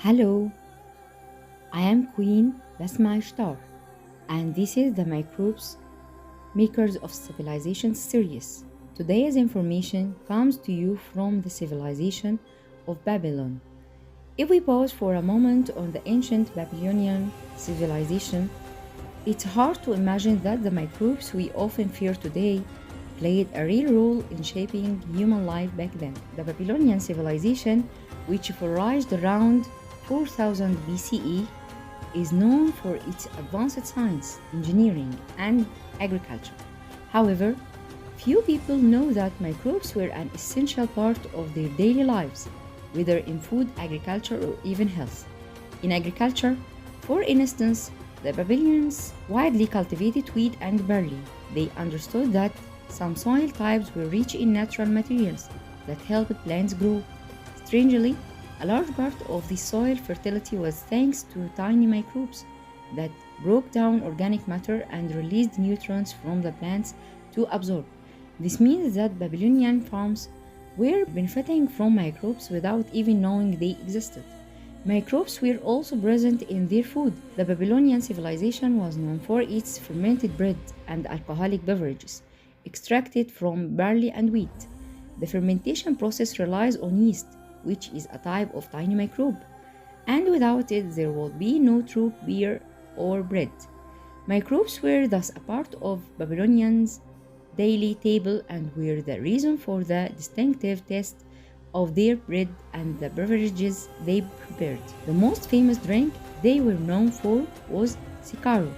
Hello, I am Queen Basma Ishtar, and this is the Microbes Makers of Civilization series. Today's information comes to you from the civilization of Babylon. If we pause for a moment on the ancient Babylonian civilization, it's hard to imagine that the microbes we often fear today played a real role in shaping human life back then. The Babylonian civilization, which flourished around 4000 BCE, is known for its advanced science, engineering, and agriculture. However, few people know that microbes were an essential part of their daily lives, whether in food, agriculture, or even health. In agriculture, for instance, the Babylonians widely cultivated wheat and barley. They understood that some soil types were rich in natural materials that helped plants grow. Strangely, a large part of the soil fertility was thanks to tiny microbes that broke down organic matter and released nutrients from the plants to absorb. This means that Babylonian farms were benefiting from microbes without even knowing they existed. Microbes were also present in their food. The Babylonian civilization was known for its fermented bread and alcoholic beverages extracted from barley and wheat. The fermentation process relies on yeast, which is a type of tiny microbe, and without it there would be no true beer or bread. Microbes were thus a part of Babylonians' daily table and were the reason for the distinctive taste of their bread and the beverages they prepared. The most famous drink they were known for was Sicaro,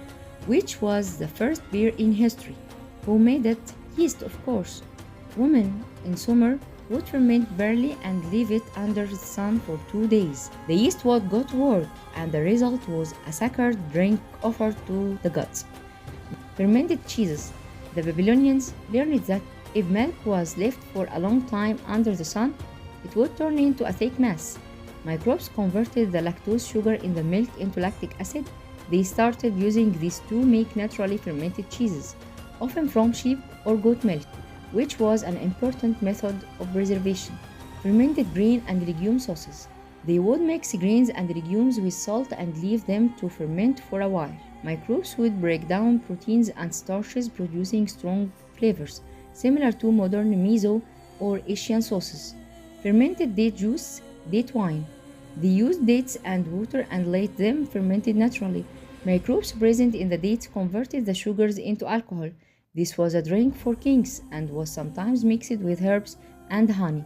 which was the first beer in history. Who made it? Yeast, of course. Women in summer would ferment barley and leave it under the sun for 2 days. The yeast would go to work, and the result was a sacred drink offered to the gods. Fermented cheeses. The Babylonians learned that if milk was left for a long time under the sun, it would turn into a thick mass. Microbes converted the lactose sugar in the milk into lactic acid. They started using this to make naturally fermented cheeses, often from sheep or goat milk, which was an important method of preservation. Fermented grain and legume sauces. They would mix grains and legumes with salt and leave them to ferment for a while. Microbes would break down proteins and starches, producing strong flavors, similar to modern miso or Asian sauces. Fermented date juice, date wine. They used dates and water and let them fermented naturally. Microbes present in the dates converted the sugars into alcohol. This was a drink for kings and was sometimes mixed with herbs and honey.